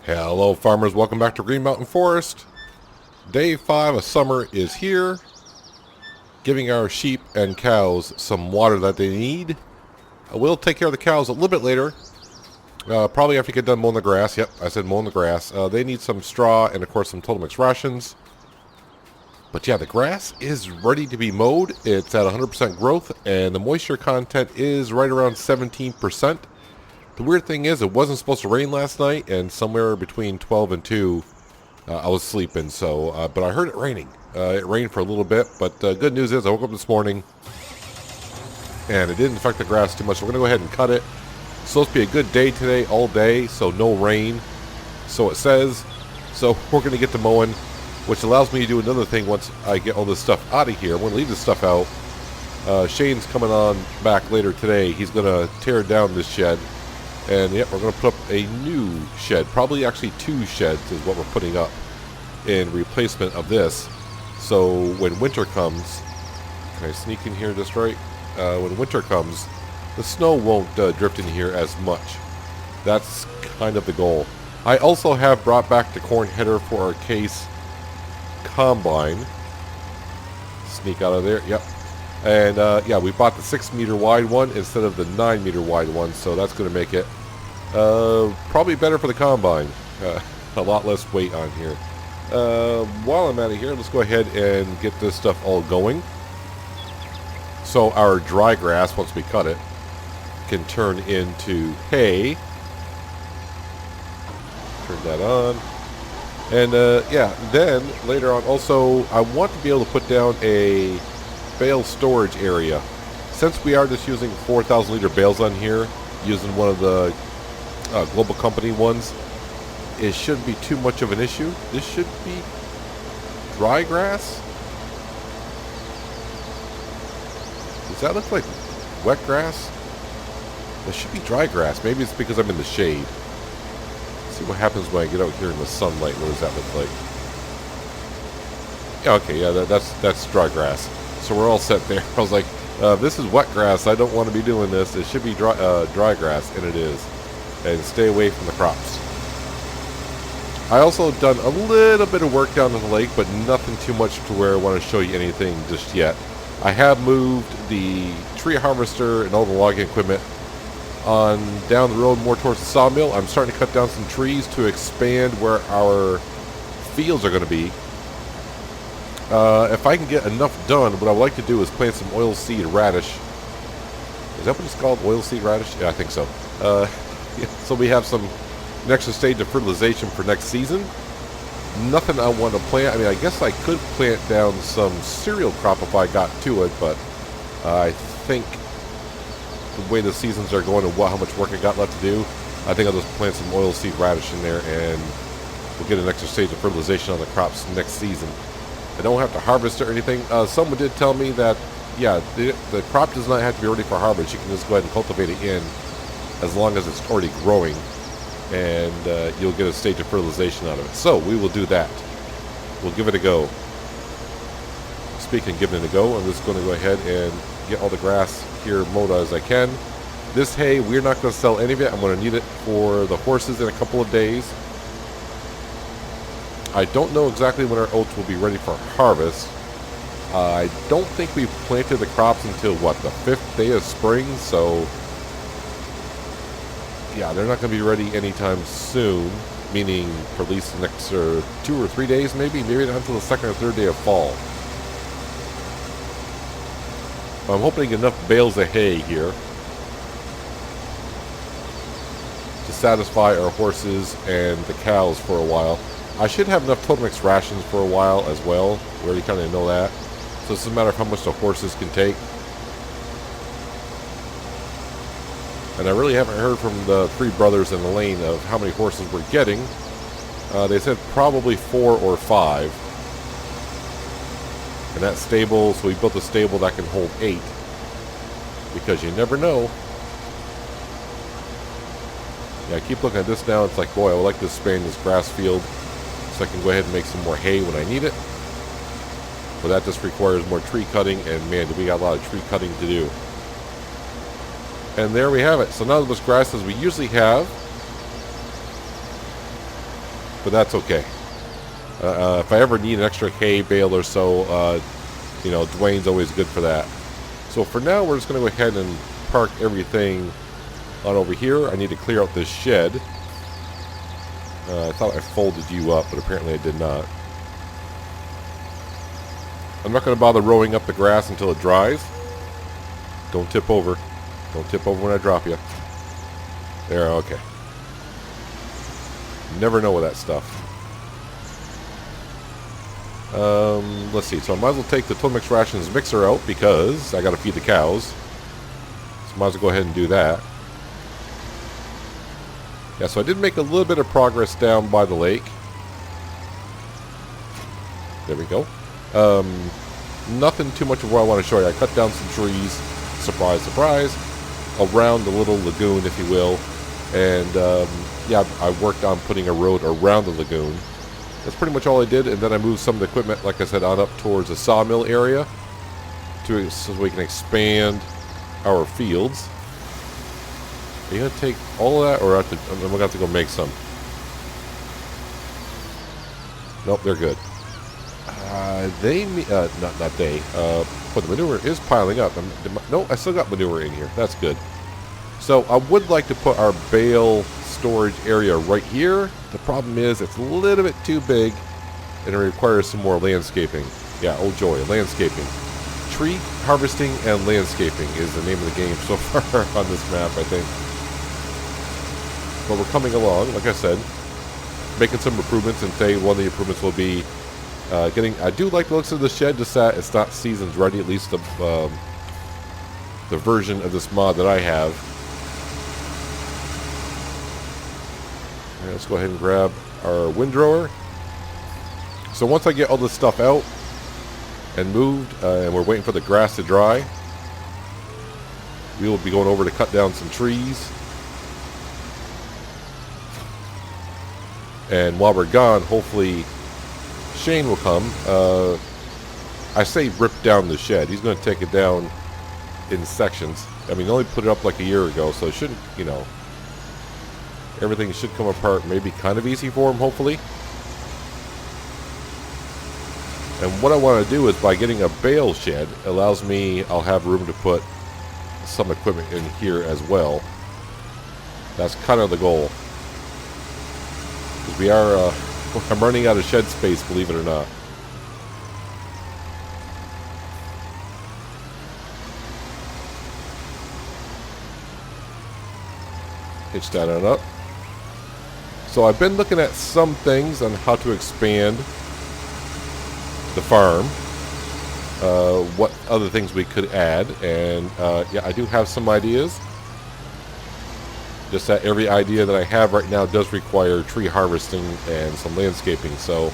Hello farmers, welcome back to Green Mountain Forest. Day 5 of summer is here, giving our sheep and cows some water that they need. We'll take care of the cows a little bit later, probably after you get done mowing the grass. Yep, I said mowing the grass. They need some straw and of course some Total Mix rations. But yeah, the grass is ready to be mowed. It's at 100% growth and the moisture content is right around 17%. The weird thing is, it wasn't supposed to rain last night, and somewhere between 12 and 2, I was sleeping, so, but I heard it raining. It rained for a little bit, but good news is I woke up this morning, and it didn't affect the grass too much, so we're going to go ahead and cut it. It's supposed to be a good day today, all day, so no rain, so it says. So we're going to get to mowing, which allows me to do another thing once I get all this stuff out of here. I'm going to leave this stuff out. Shane's coming on back later today. He's going to tear down this shed. And yep, we're going to put up a new shed. Probably actually 2 sheds is what we're putting up in replacement of this. So when winter comes, can I sneak in here just right? When winter comes, the snow won't drift in here as much. That's kind of the goal. I also have brought back the corn header for our Case combine. Sneak out of there. Yep. And yeah, we bought the 6-meter wide one instead of the 9-meter wide one, so that's going to make it probably better for the combine. A lot less weight on here. While I'm out of here, let's go ahead and get this stuff all going. So our dry grass, once we cut it, can turn into hay. Turn that on. And yeah, then later on, also, I want to be able to put down a bale storage area. Since we are just using 4,000 liter bales on here, using one of the Global Company ones, it shouldn't be too much of an issue. This should be dry grass. Does that look like wet grass? This should be dry grass. Maybe it's because I'm in the shade. Let's see what happens when I get out here in the sunlight. What does that look like? Yeah, okay, yeah, that's dry grass. So we're all set there. I was like, this is wet grass. I don't want to be doing this. It should be dry grass, and it is. And stay away from the crops. I also done a little bit of work down in the lake, but nothing too much to where I want to show you anything just yet. I have moved the tree harvester and all the logging equipment on down the road more towards the sawmill. I'm starting to cut down some trees to expand where our fields are going to be. If I can get enough done, what I would like to do is plant some oilseed radish. Is that what it's called? Oilseed radish? Yeah, I think so. Yeah, so we have an extra stage of fertilization for next season. Nothing I want to plant. I mean, I guess I could plant down some cereal crop if I got to it, but I think the way the seasons are going and how much work I got left to do, I think I'll just plant some oilseed radish in there and we'll get an extra stage of fertilization on the crops next season. I don't have to harvest or anything. Someone did tell me that, yeah, the crop does not have to be ready for harvest. You can just go ahead and cultivate it in as long as it's already growing, and you'll get a stage of fertilization out of it. So we will do that. We'll give it a go. Speaking of giving it a go, I'm just going to go ahead and get all the grass here mowed as I can. This hay, we're not going to sell any of it. I'm going to need it for the horses in a couple of days. I don't know exactly when our oats will be ready for harvest. I don't think we planted the crops until, what, the 5th day of spring, so yeah, they're not going to be ready anytime soon, meaning for at least the next 2 or 3 days, maybe not until the 2nd or 3rd day of fall. I'm hoping to get enough bales of hay here to satisfy our horses and the cows for a while. I should have enough Total Mix rations for a while as well. We already kind of know that. So it's a matter of how much the horses can take. And I really haven't heard from the 3 brothers in the lane of how many horses we're getting. They said probably 4 or 5. And that's stable, so we built a stable that can hold 8. Because you never know. Yeah, I keep looking at this now. It's like, boy, I would like to expand this grass field so I can go ahead and make some more hay when I need it. But that just requires more tree cutting, and man, do we got a lot of tree cutting to do. And there we have it. So not as much grass as we usually have. but that's okay. If I ever need an extra hay bale or so, you know, Dwayne's always good for that. So for now, we're just going to go ahead and park everything on over here. I need to clear out this shed. I thought I folded you up, but apparently I did not. I'm not going to bother rowing up the grass until it dries. Don't tip over. Don't tip over when I drop you. There, okay. You never know with that stuff. Let's see. So I might as well take the Total Mix Rations mixer out because I got to feed the cows. So I might as well go ahead and do that. Yeah, so I did make a little bit of progress down by the lake. There we go. Nothing too much of what I want to show you. I cut down some trees, surprise, surprise, around the little lagoon, if you will. And, yeah, I worked on putting a road around the lagoon. That's pretty much all I did. And then I moved some of the equipment, like I said, on up towards the sawmill area so we can expand our fields. Are you going to take all of that, or I'm going to have to go make some? Nope, they're good. But the manure is piling up. No, I still got manure in here. That's good. So I would like to put our bale storage area right here. The problem is it's a little bit too big, and it requires some more landscaping. Yeah, oh joy, landscaping. Tree harvesting and landscaping is the name of the game so far on this map, I think. But we're coming along, like I said, making some improvements, and today one of the improvements will be I do like the looks of the shed, just that it's not seasons ready, at least the version of this mod that I have. All right, let's go ahead and grab our windrower. So once I get all this stuff out and moved, and we're waiting for the grass to dry, we will be going over to cut down some trees. And while we're gone, hopefully Shane will come. I say rip down the shed. He's going to take it down in sections. I mean, he only put it up like a year ago, so it shouldn't, you know, everything should come apart maybe kind of easy for him, hopefully. And what I want to do is, by getting a bale shed, allows me, I'll have room to put some equipment in here as well. That's kind of the goal. We are, I'm running out of shed space, believe it or not. Hitch that on up. So I've been looking at some things on how to expand the farm. What other things we could add. And yeah, I do have some ideas. Just that every idea that I have right now does require tree harvesting and some landscaping. So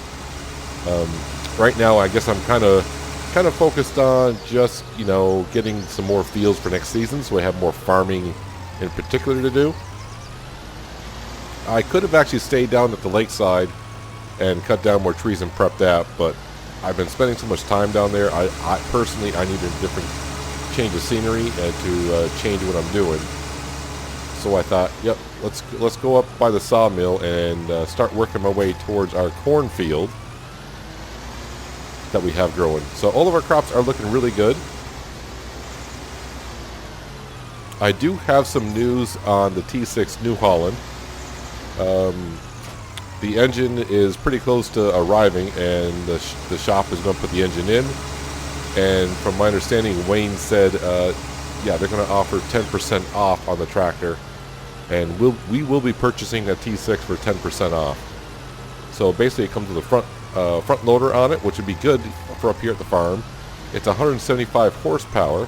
right now, I guess I'm kind of focused on just, you know, getting some more fields for next season, so I have more farming in particular to do. I could have actually stayed down at the lakeside and cut down more trees and prep that, but I've been spending so much time down there. I personally need a different change of scenery and to change what I'm doing. So I thought, yep, let's go up by the sawmill and start working my way towards our cornfield that we have growing. So all of our crops are looking really good. I do have some news on the T6 New Holland. The engine is pretty close to arriving, and the shop is going to put the engine in. And from my understanding, Wayne said, yeah, they're going to offer 10% off on the tractor. And we will be purchasing a T6 for 10% off. So basically, it comes with a front loader on it, which would be good for up here at the farm. It's 175 horsepower,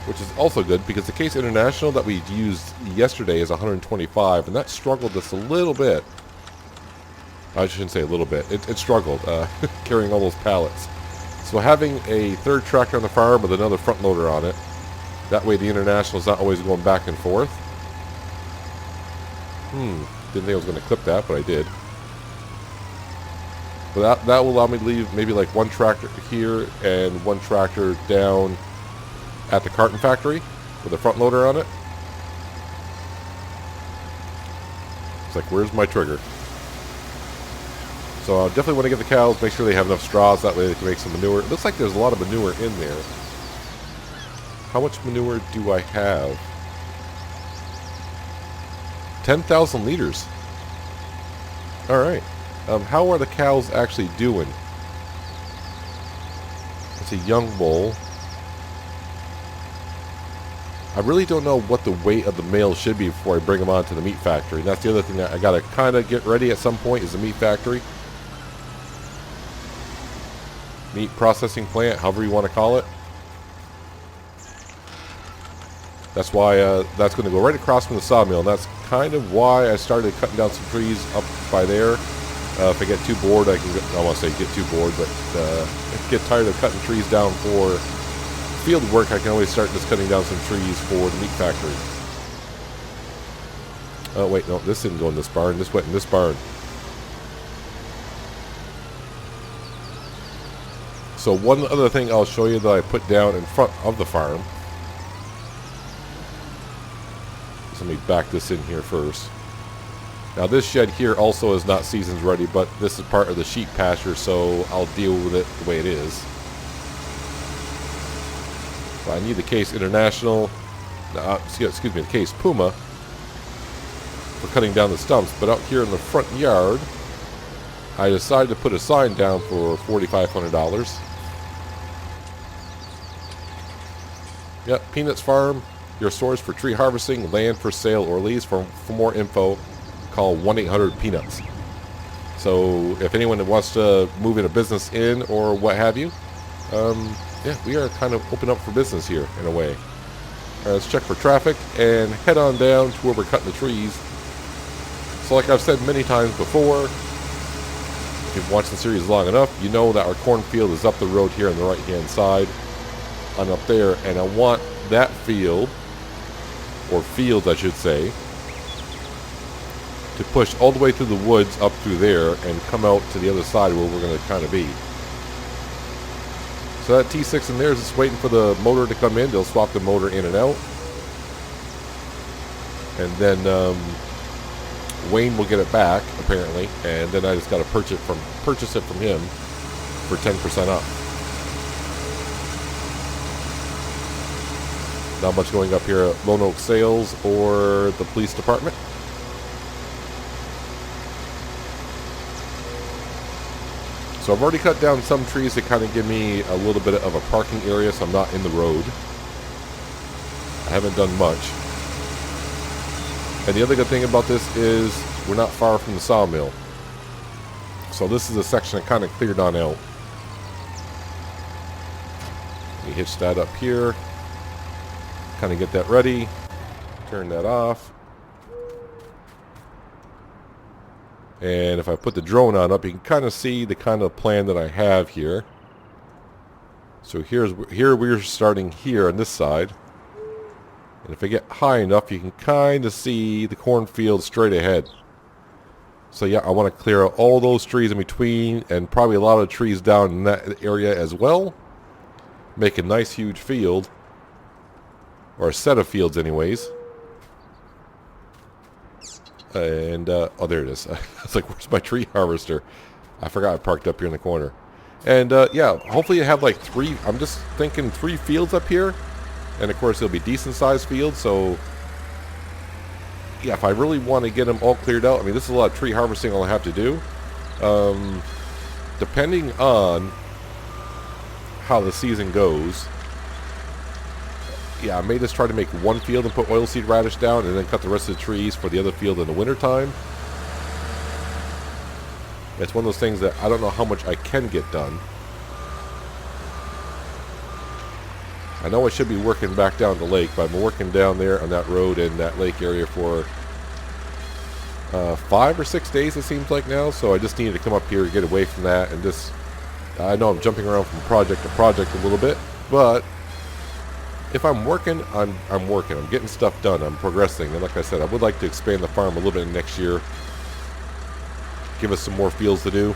which is also good because the Case International that we used yesterday is 125, and that struggled just a little bit. I shouldn't say a little bit. It struggled carrying all those pallets. So having a third tractor on the farm with another front loader on it, that way the International is not always going back and forth. Didn't think I was going to clip that, but I did. But that will allow me to leave maybe like one tractor here and one tractor down at the carton factory with a front loader on it. It's like, where's my trigger? So I definitely want to get the cows, make sure they have enough straws, that way they can make some manure. It looks like there's a lot of manure in there. How much manure do I have? 10,000 liters. Alright. How are the cows actually doing? It's a young bull. I really don't know what the weight of the male should be before I bring them on to the meat factory. And that's the other thing that I gotta kind of get ready at some point, is the meat factory. Meat processing plant, however you want to call it. That's why that's going to go right across from the sawmill. And that's kind of why I started cutting down some trees up by there. If I get too bored, I can. I want to say get too bored, but if I get tired of cutting trees down for field work, I can always start just cutting down some trees for the meat factory. Oh wait, no, this didn't go in this barn. This went in this barn. So one other thing I'll show you that I put down in front of the farm. Let me back this in here first. Now this shed here also is not seasons ready, but this is part of the sheep pasture, so I'll deal with it the way it is. So I need the Case International, excuse me, the Case Puma for cutting down the stumps. But out here in the front yard, I decided to put a sign down for $4,500. Yep, Peanuts Farm, your source for tree harvesting, land for sale or lease. For more info, call 1-800-PEANUTS. So if anyone wants to move in a business in or what have you, yeah, we are kind of open up for business here in a way. Let's check for traffic and head on down to where we're cutting the trees. So like I've said many times before, if you've watched the series long enough, you know that our cornfield is up the road here on the right hand side. I'm up there, and I want that field, or fields I should say, to push all the way through the woods up through there and come out to the other side where we're going to kind of be. So that T6 in there is just waiting for the motor to come in. They'll swap the motor in and out. And then Wayne will get it back, apparently, and then I just got to purchase it from him for 10% off. Not much going up here at Lone Oak Sales or the police department. So I've already cut down some trees to kind of give me a little bit of a parking area so I'm not in the road. I haven't done much. And the other good thing about this is we're not far from the sawmill. So this is a section I kind of cleared on out. Let me hitch that up here. Kind of get that ready. Turn that off. And if I put the drone on up, you can kind of see the kind of plan that I have here. So here we're starting here on this side. And if I get high enough, you can kind of see the cornfield straight ahead. So yeah, I want to clear out all those trees in between and probably a lot of trees down in that area as well. Make a nice huge field. Or a set of fields anyways. And, oh, there it is. I was like, where's my tree harvester? I forgot I parked up here in the corner. And, yeah, hopefully you have like 3, I'm just thinking 3 fields up here. And, of course, it'll be decent-sized fields, so yeah, if I really want to get them all cleared out, I mean, this is a lot of tree harvesting I'll have to do. Depending on how the season goes, yeah, I may just try to make one field and put oilseed radish down and then cut the rest of the trees for the other field in the wintertime. It's one of those things that I don't know how much I can get done. I know I should be working back down the lake, but I'm working down there on that road in that lake area for 5 or 6 days, it seems like now. So I just needed to come up here and get away from that and just... I know I'm jumping around from project to project a little bit, but if I'm working, I'm working. I'm getting stuff done. I'm progressing. And like I said, I would like to expand the farm a little bit next year. Give us some more fields to do.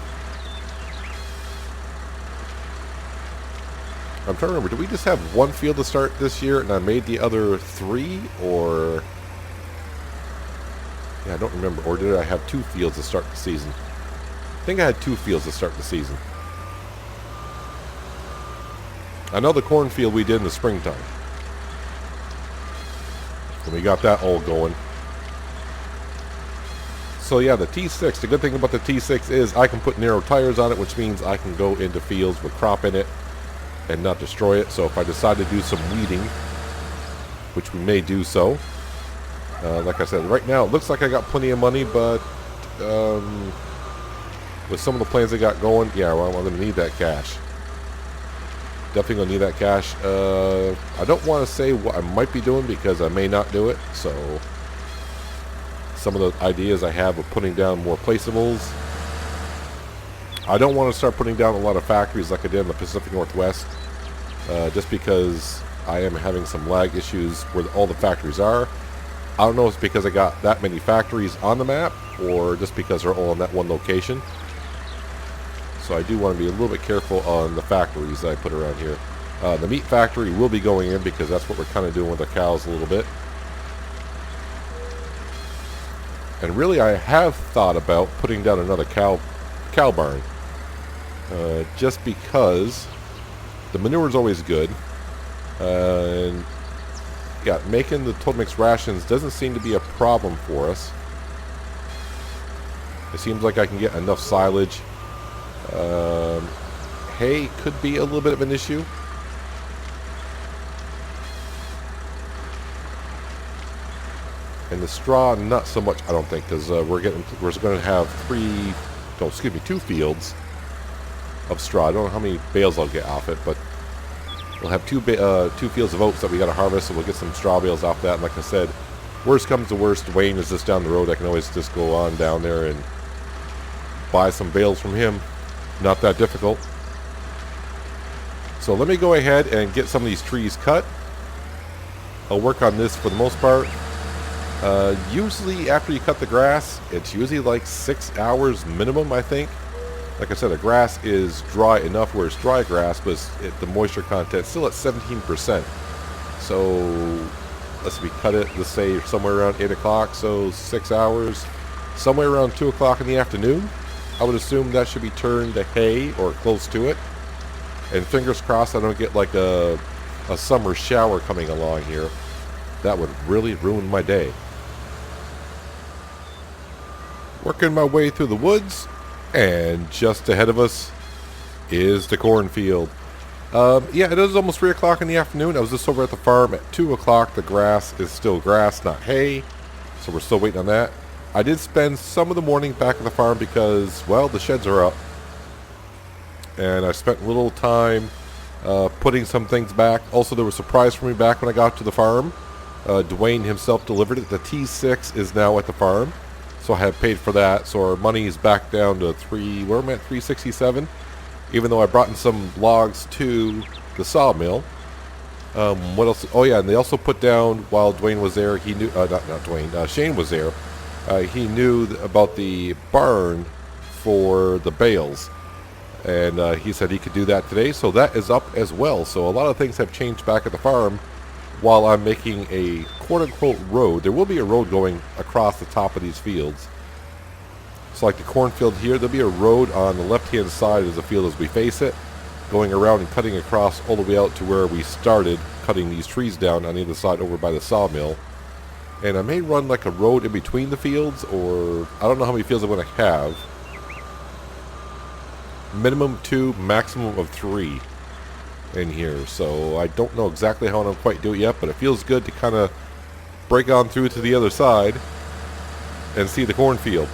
I'm trying to remember, did we just have one field to start this year and I made the other 3? Or... yeah, I don't remember. Or did I have 2 fields to start the season? I think I had 2 fields to start the season. I know the cornfield we did in the springtime. And we got that all going. So yeah, the T6, the good thing about the T6 is I can put narrow tires on it, which means I can go into fields with crop in it and not destroy it. So if I decide to do some weeding, which we may do so, like I said, right now it looks like I got plenty of money, but with some of the plans I got going, yeah, well, I'm going to need that cash. Definitely going to need that cash. I don't want to say what I might be doing because I may not do it. So some of the ideas I have of putting down more placeables. I don't want to start putting down a lot of factories like I did in the Pacific Northwest, just because I am having some lag issues where all the factories are. I don't know if it's because I got that many factories on the map or just because they're all in that one location. So I do want to be a little bit careful on the factories that I put around here. The meat factory will be going in because that's what we're kind of doing with the cows a little bit. And really I have thought about putting down another cow barn. Just because the manure is always good. And yeah, making the Total Mix rations doesn't seem to be a problem for us. It seems like I can get enough silage. Hay could be a little bit of an issue. And the straw, not so much, I don't think, because we're going to have 2 fields of straw. I don't know how many bales I'll get off it, but we'll have 2 fields of oats that we got to harvest, so we'll get some straw bales off that. And like I said, worst comes to worst, Dwayne is just down the road. I can always just go on down there and buy some bales from him. Not that difficult. So let me go ahead and get some of these trees cut. I'll work on this for the most part. Usually after you cut the grass, it's usually like 6 hours minimum, I think. Like I said, the grass is dry enough where it's dry grass, but the moisture content is still at 17%. So let's cut it, let's say somewhere around 8 o'clock, so 6 hours. Somewhere around 2 o'clock in the afternoon, I would assume that should be turned to hay or close to it. And fingers crossed I don't get like a summer shower coming along here. That would really ruin my day. Working my way through the woods, and just ahead of us is the cornfield. Yeah, it is almost 3 o'clock in the afternoon. I was just over at the farm at 2 o'clock. The grass is still grass, not hay. So we're still waiting on that. I did spend some of the morning back at the farm because, well, the sheds are up. And I spent a little time putting some things back. Also, there was a surprise for me back when I got to the farm. Dwayne himself delivered it. The T6 is now at the farm. So I have paid for that. So our money is back down to where am I at, 367? Even though I brought in some logs to the sawmill. What else? Oh yeah, and they also put down, while Dwayne was there, he knew, not Dwayne, Shane was there. He knew about the barn for the bales. And he said he could do that today, so that is up as well. So a lot of things have changed back at the farm while I'm making a quote-unquote road. There will be a road going across the top of these fields. So like the cornfield here, there'll be a road on the left-hand side of the field as we face it, going around and cutting across all the way out to where we started cutting these trees down on either side over by the sawmill. And I may run like a road in between the fields, or I don't know how many fields I'm going to have. Minimum 2, maximum of 3 in here. So I don't know exactly how I'm going to quite do it yet, but it feels good to kind of break on through to the other side and see the cornfield.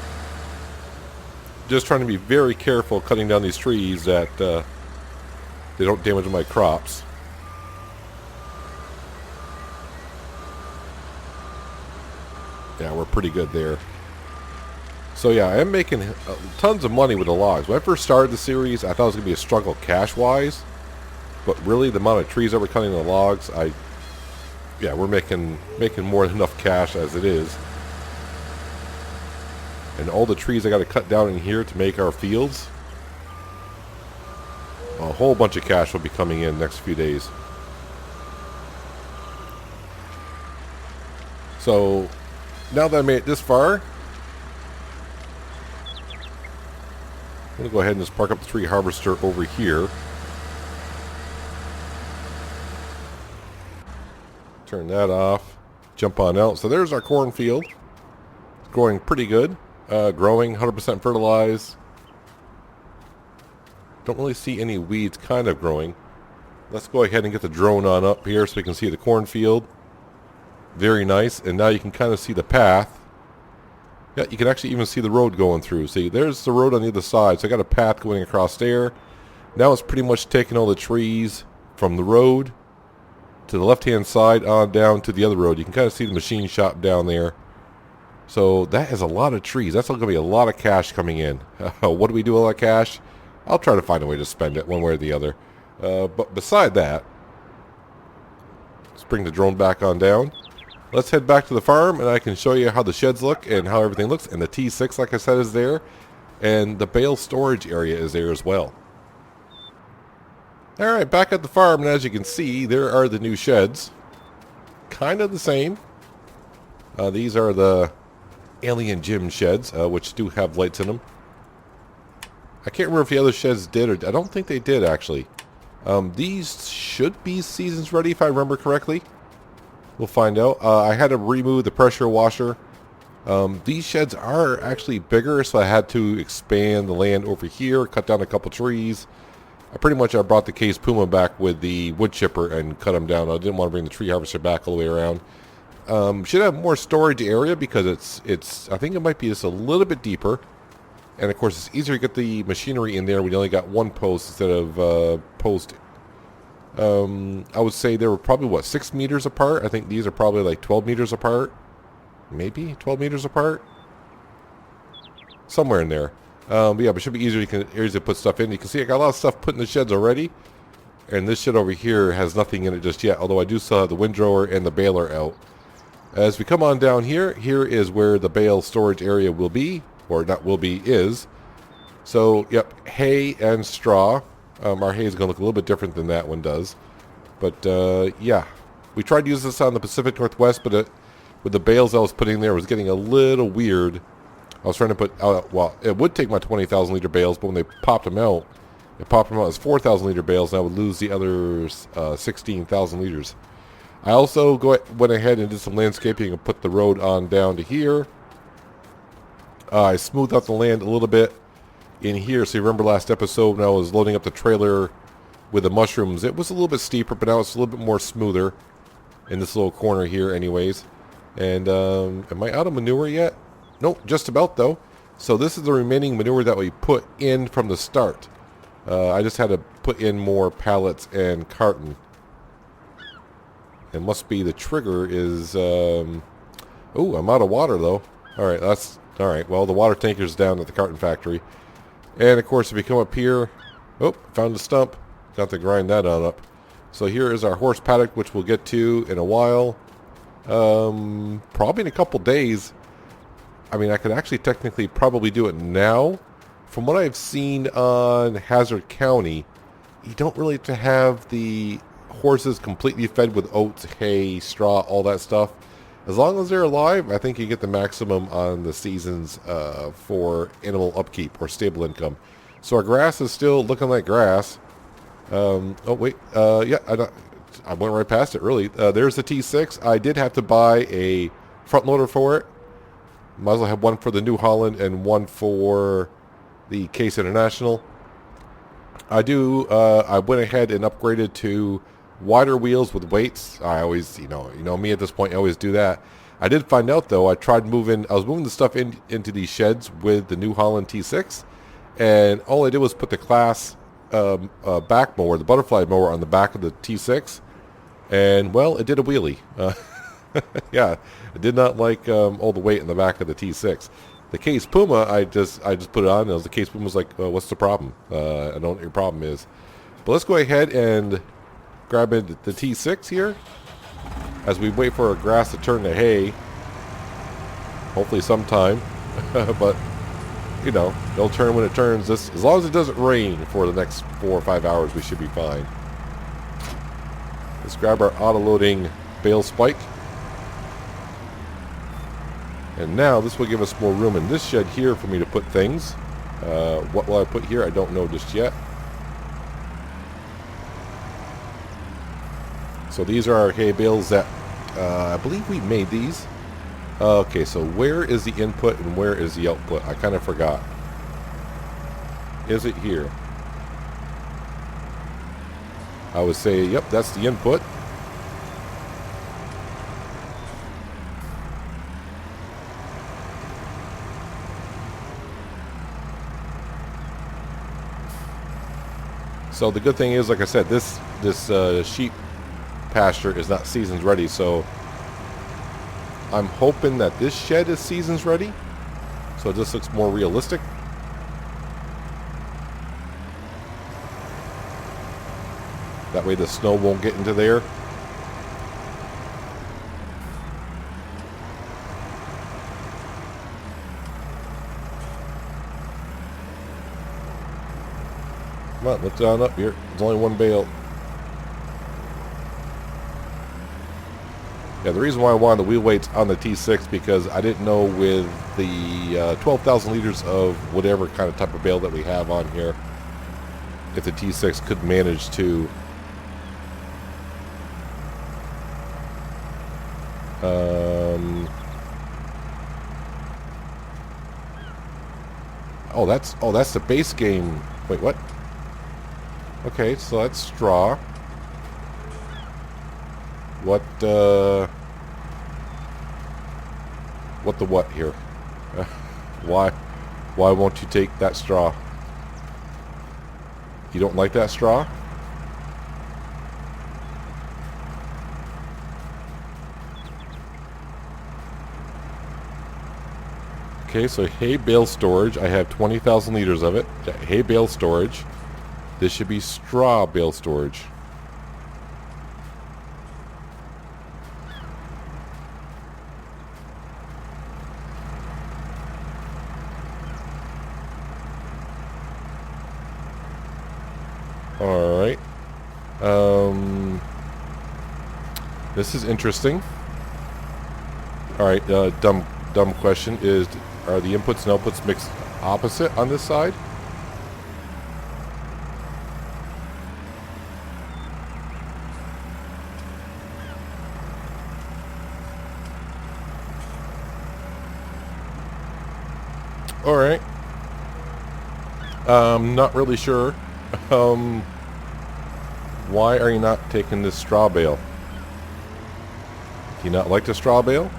Just trying to be very careful cutting down these trees that they don't damage my crops. Yeah, we're pretty good there. So yeah, I am making tons of money with the logs. When I first started the series, I thought it was going to be a struggle cash-wise. But really, the amount of trees that we're cutting the logs, we're making more than enough cash as it is. And all the trees I got to cut down in here to make our fields, a whole bunch of cash will be coming in next few days. So now that I made it this far, going to go ahead and just park up the tree harvester over here. Turn that off. Jump on out. So there's our cornfield. It's growing pretty good. Growing, 100% fertilized. Don't really see any weeds kind of growing. Let's go ahead and get the drone on up here so we can see the cornfield. Very nice. And now you can kind of see the path. Yeah, you can actually even see the road going through. See, there's the road on the other side. So I got a path going across there. Now it's pretty much taking all the trees from the road to the left-hand side on down to the other road. You can kind of see the machine shop down there. So that is a lot of trees. That's going to be a lot of cash coming in. What do we do with all that cash? I'll try to find a way to spend it one way or the other. But beside that, let's bring the drone back on down. Let's head back to the farm, and I can show you how the sheds look and how everything looks. And the T6, like I said, is there. And the bale storage area is there as well. Alright, back at the farm, and as you can see, there are the new sheds. Kind of the same. These are the Alien Gym sheds, which do have lights in them. I can't remember if the other sheds did, or I don't think they did, actually. These should be seasons ready, if I remember correctly. We'll find out. I had to remove the pressure washer. These sheds are actually bigger, so I had to expand the land over here, cut down a couple trees. I brought the Case Puma back with the wood chipper and cut them down. I didn't want to bring the tree harvester back all the way around. Should have more storage area because it's I think it might be just a little bit deeper. And of course it's easier to get the machinery in there when you only got one post instead of post. I would say they were probably 6 meters apart. I think these are probably like 12 meters apart. Maybe 12 meters apart. Somewhere in there. But yeah, but it should be easier. You can easily put stuff in. You can see I got a lot of stuff put in the sheds already. And this shed over here has nothing in it just yet. Although I do still have the windrower and the baler out. As we come on down here, here is where the bale storage area will be. Or not will be, is. So, yep, hay and straw. Our hay is going to look a little bit different than that one does. But, yeah. We tried to use this on the Pacific Northwest, but with the bales I was putting there, it was getting a little weird. I was trying to put out, well, it would take my 20,000 liter bales, but when they popped them out as 4,000 liter bales, and I would lose the other 16,000 liters. I also went ahead and did some landscaping and put the road on down to here. I smoothed out the land a little bit in here. So you remember last episode when I was loading up the trailer with the mushrooms, it was a little bit steeper, but now it's a little bit more smoother in this little corner here anyways. And am I out of manure yet? Nope, just about though. So this is the remaining manure that we put in from the start. I just had to put in more pallets and carton. It must be the trigger is... oh, I'm out of water though. Alright, that's... Alright, well the water tanker's down at the carton factory. And of course if you come up here... Oh, found a stump. Got to grind that on up. So here is our horse paddock, which we'll get to in a while. Probably in a couple days. I mean, I could actually technically probably do it now. From what I've seen on Hazard County, you don't really have to have the horses completely fed with oats, hay, straw, all that stuff. As long as they're alive, I think you get the maximum on the seasons for animal upkeep or stable income. So our grass is still looking like grass. Oh, wait. Yeah, I went right past it, really. There's the T6. I did have to buy a front loader for it. Might as well have one for the New Holland and one for the Case International. I went ahead and upgraded to wider wheels with weights. I always, you know me at this point, I always do that. I did find out, though, I was moving the stuff into these sheds with the New Holland T6. And all I did was put the Class back mower, the butterfly mower, on the back of the T6. And, well, it did a wheelie. Yeah, I did not like all the weight in the back of the T6. The Case Puma, I just put it on, and the Case Puma was like, what's the problem? I don't know what your problem is. But let's go ahead and grab the T6 here as we wait for our grass to turn to hay. Hopefully sometime. But, you know, it'll turn when it turns. As long as it doesn't rain for the next 4 or 5 hours, we should be fine. Let's grab our auto-loading bale spike. And now this will give us more room in this shed here for me to put things. What will I put here? I don't know just yet. So these are our hay bales that I believe we made these. Okay, so where is the input and where is the output? I kind of forgot. Is it here? I would say, yep, that's the input. So the good thing is, like I said, this sheep pasture is not seasons ready, so I'm hoping that this shed is seasons ready, so this looks more realistic. That way the snow won't get into there. Come on, lift it on up here. There's only one bale. Yeah, the reason why I wanted the wheel weights on the T6 because I didn't know with the 12,000 liters of whatever kind of type of bale that we have on here, if the T6 could manage to oh that's the base game. Wait, what? Okay, so that's straw. What the what here? Why won't you take that straw? You don't like that straw? Okay, so hay bale storage. I have 20,000 liters of it. Hay bale storage. This should be straw bale storage. All right. This is interesting. All right. Dumb question is: are the inputs and outputs mixed opposite on this side? All right. Not really sure. Why are you not taking this straw bale? Do you not like the straw bale?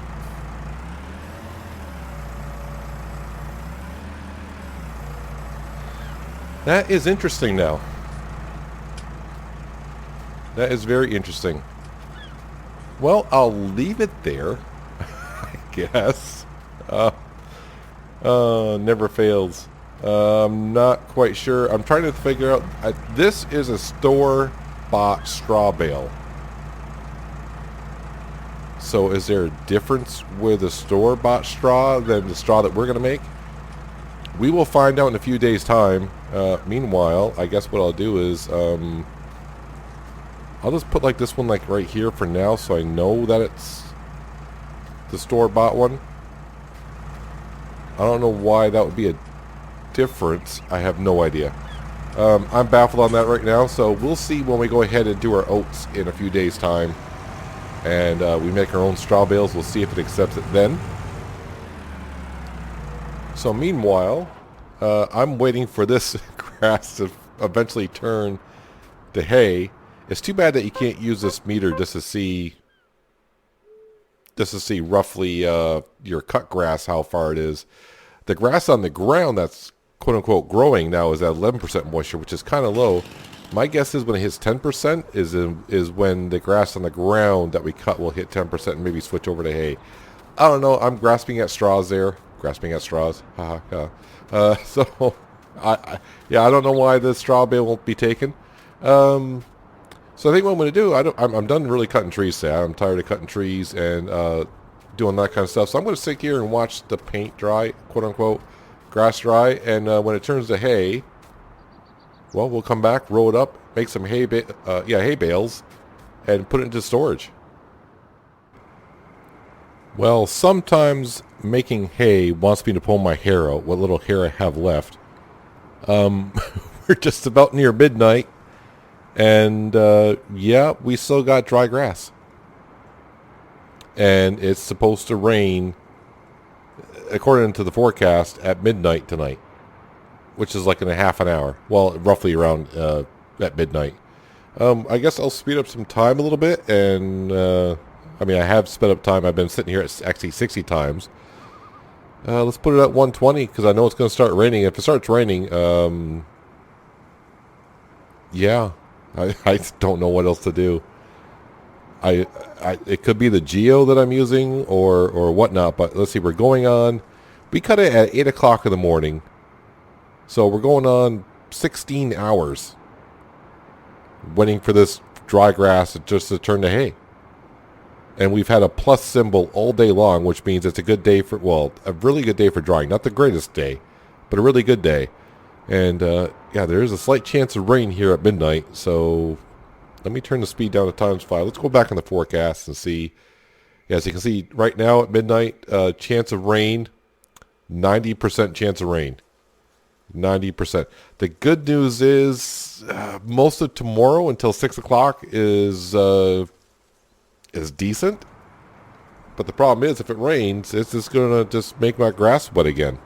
That is interesting now. That is very interesting. Well, I'll leave it there, I guess. Never fails. I'm not quite sure. I'm trying to figure out. This is a store-bought straw bale. So is there a difference with a store-bought straw than the straw that we're going to make? We will find out in a few days' time. Meanwhile, I guess what I'll do is I'll just put like this one like right here for now so I know that it's the store-bought one. I don't know why that would be a difference. I have no idea. I'm baffled on that right now, so we'll see when we go ahead and do our oats in a few days' time. And we make our own straw bales. We'll see if it accepts it then. So meanwhile, I'm waiting for this grass to eventually turn to hay. It's too bad that you can't use this meter just to see roughly your cut grass, how far it is. The grass on the ground that's quote-unquote growing now is at 11% moisture, which is kind of low. My guess is when it hits 10% is when the grass on the ground that we cut will hit 10% and maybe switch over to hay. I don't know. I'm grasping at straws there. Grasping at straws. So, I don't know why the straw bale won't be taken. So I think what I'm going to do, I'm done really cutting trees today. I'm tired of cutting trees and doing that kind of stuff. So I'm going to sit here and watch the paint dry, quote unquote, grass dry. And when it turns to hay, well, we'll come back, roll it up, make some hay bales, and put it into storage. Well, sometimes making hay wants me to pull my hair out, what little hair I have left. We're just about near midnight, and yeah, we still got dry grass. And it's supposed to rain, according to the forecast, at midnight tonight, which is like in a half an hour. Well, roughly around at midnight. I guess I'll speed up some time a little bit, and I mean, I have sped up time. I've been sitting here at actually 60 times. Let's put it at 120 because I know it's going to start raining. If it starts raining, yeah, I don't know what else to do. It could be the Geo that I'm using or whatnot, but let's see, we're going on. We cut it at 8 o'clock in the morning, so we're going on 16 hours waiting for this dry grass just to turn to hay. And we've had a plus symbol all day long, which means it's a good day for, well, a really good day for drying. Not the greatest day, but a really good day. And yeah, there is a slight chance of rain here at midnight, so let me turn the speed down to times 5. Let's go back in the forecast and see. Yeah, as you can see, right now at midnight, chance of rain, 90% chance of rain. 90%. The good news is most of tomorrow until 6 o'clock is decent. But the problem is if it rains, it's just going to just make my grass wet again.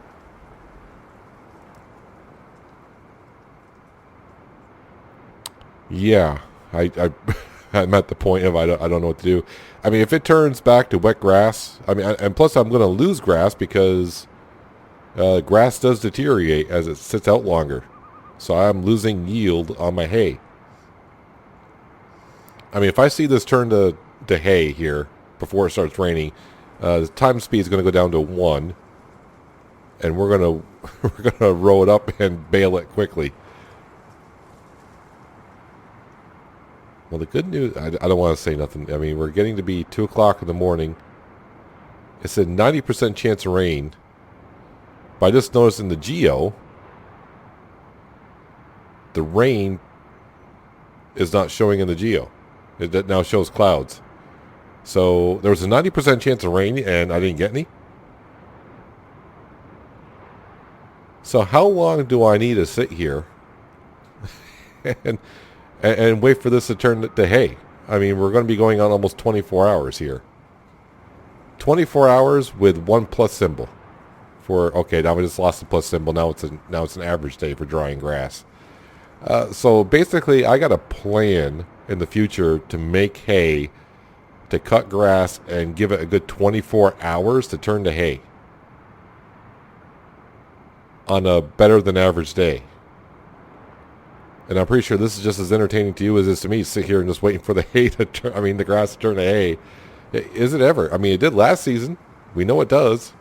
Yeah, I'm at the point of I don't know what to do. I mean, if it turns back to wet grass, I mean, and plus I'm going to lose grass because grass does deteriorate as it sits out longer. So I'm losing yield on my hay. I mean, if I see this turn to hay here before it starts raining, the time speed is going to go down to 1, and we're gonna row it up and bale it quickly. Well, the good news, I don't want to say nothing. I mean, we're getting to be 2 o'clock in the morning. It said 90% chance of rain. But I just noticed in the Geo, the rain is not showing in the Geo. It now shows clouds. So there was a 90% chance of rain, and I didn't get any. So how long do I need to sit here and wait for this to turn to hay? I mean, we're going to be going on almost 24 hours here. 24 hours with 1 plus symbol. Okay, now we just lost the plus symbol. Now it's an average day for drying grass. So basically, I got a plan in the future to make hay, to cut grass, and give it a good 24 hours to turn to hay on a better than average day. And I'm pretty sure this is just as entertaining to you as it is to me. Sit here and just waiting for the hay to turn. The grass to turn to hay. Is it ever? I mean, it did last season. We know it does.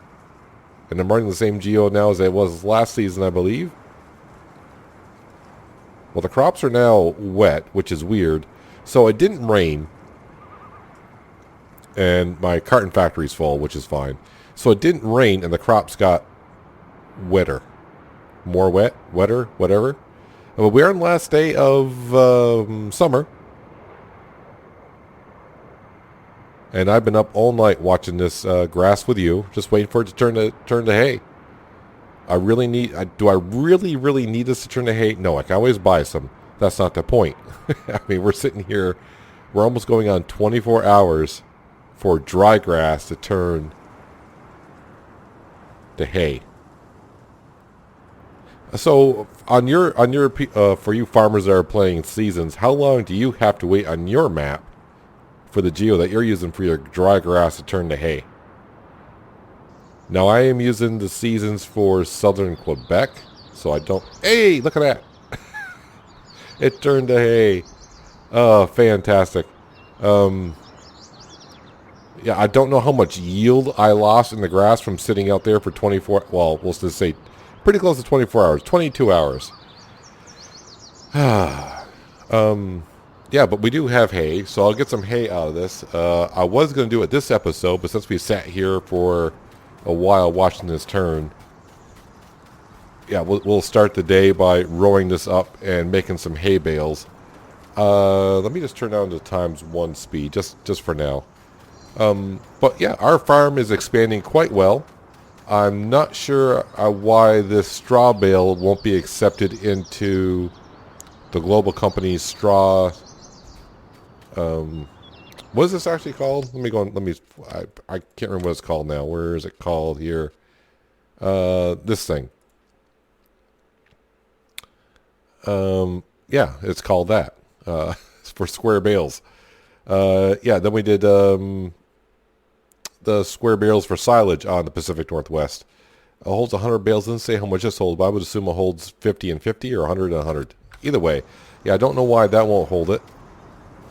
And I'm running the same Geo now as it was last season, I believe. Well, the crops are now wet, which is weird. So it didn't rain. And my carton factory's full, which is fine. So it didn't rain, and the crops got wetter. More wet, wetter, whatever. But we're on the last day of summer. And I've been up all night watching this grass with you, just waiting for it to turn to hay. Do I really need this to turn to hay? No, I can always buy some. That's not the point. I mean, we're sitting here, we're almost going on 24 hours for dry grass to turn to hay. So on your for you farmers that are playing seasons, how long do you have to wait on your map for the Geo that you're using for your dry grass to turn to hay? Now I am using the seasons for southern Quebec, so I don't... Hey, look at that! It turned to hay. Oh, fantastic. Yeah, I don't know how much yield I lost in the grass from sitting out there for 24... Well, we'll just say pretty close to 24 hours. 22 hours. Yeah, but we do have hay, so I'll get some hay out of this. I was going to do it this episode, but since we sat here for a while watching this turn, yeah, we'll start the day by rowing this up and making some hay bales. Let me just turn down to ×1 speed, just for now. But yeah, our farm is expanding quite well. I'm not sure why this straw bale won't be accepted into the global company's straw. What is this actually called? Let me go. I can't remember what it's called now. Where is it called here? This thing. Yeah, it's called that. It's for square bales. Yeah, then we did the square bales for silage on the Pacific Northwest. It holds 100 bales. Doesn't say how much this holds, but I would assume it holds 50 and 50 or 100 and 100. Either way, yeah, I don't know why that won't hold it.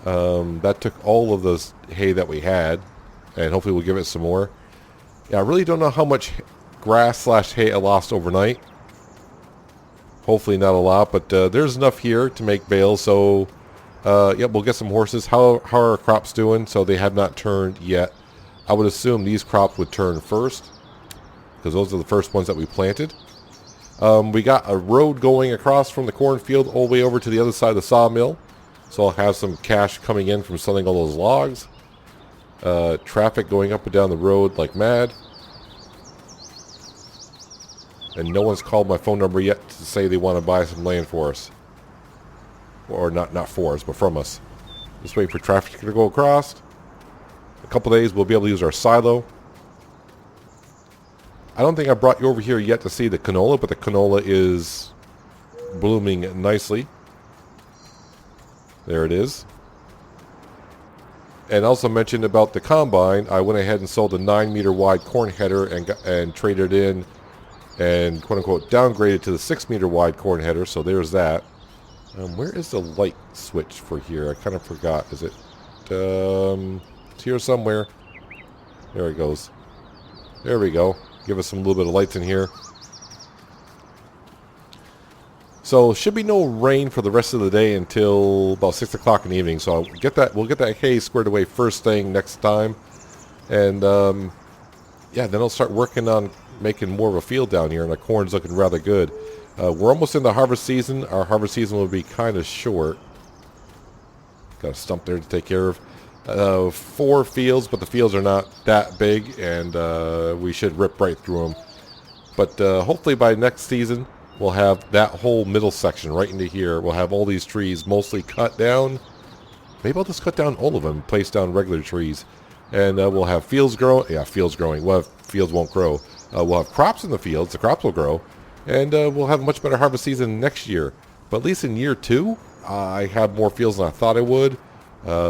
That took all of the hay that we had, and hopefully we'll give it some more. Yeah, I really don't know how much grass / hay I lost overnight. Hopefully not a lot, but there's enough here to make bales. So, yep, we'll get some horses. How are our crops doing? So they have not turned yet. I would assume these crops would turn first, because those are the first ones that we planted. We got a road going across from the cornfield all the way over to the other side of the sawmill. So I'll have some cash coming in from selling all those logs. Traffic going up and down the road like mad. And no one's called my phone number yet to say they want to buy some land for us. Or not for us, but from us. Just waiting for traffic to go across. A couple days we'll be able to use our silo. I don't think I brought you over here yet to see the canola, but the canola is blooming nicely. There it is. And also mentioned about the combine, I went ahead and sold a 9-meter wide corn header and traded in and quote-unquote downgraded to the 6-meter wide corn header, so there's that. Where is the light switch for here? I kind of forgot. Is it it's here somewhere? There it goes. There we go. Give us some little bit of lights in here. So should be no rain for the rest of the day until about 6 o'clock in the evening. So we'll get that hay squared away first thing next time, and yeah, then I'll start working on making more of a field down here, and the corn's looking rather good. We're almost in the harvest season. Our harvest season will be kind of short. Got a stump there to take care of. 4 fields, but the fields are not that big, and we should rip right through them. But hopefully by next season, we'll have that whole middle section right into here. We'll have all these trees mostly cut down. Maybe I'll just cut down all of them, place down regular trees. And we'll have fields growing. Yeah, fields growing. Well, fields won't grow. We'll have crops in the fields. The crops will grow. And we'll have a much better harvest season next year. But at least in year 2, I have more fields than I thought I would.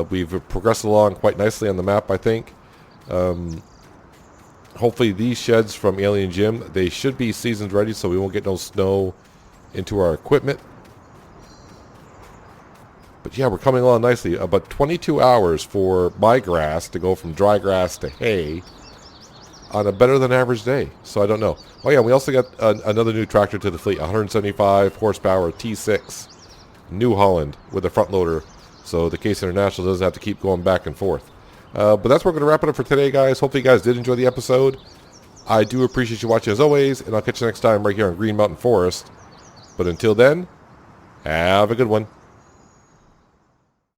We've progressed along quite nicely on the map, I think. Hopefully these sheds from Alien Jim, they should be seasoned ready, so we won't get no snow into our equipment. But yeah, we're coming along nicely. About 22 hours for my grass to go from dry grass to hay on a better than average day. So I don't know. Oh yeah, we also got another new tractor to the fleet, 175 horsepower T6 New Holland with a front loader. So the Case International doesn't have to keep going back and forth. But that's where we're going to wrap it up for today, guys. Hopefully you guys did enjoy the episode. I do appreciate you watching as always, and I'll catch you next time right here on Green Mountain Forest. But until then, have a good one.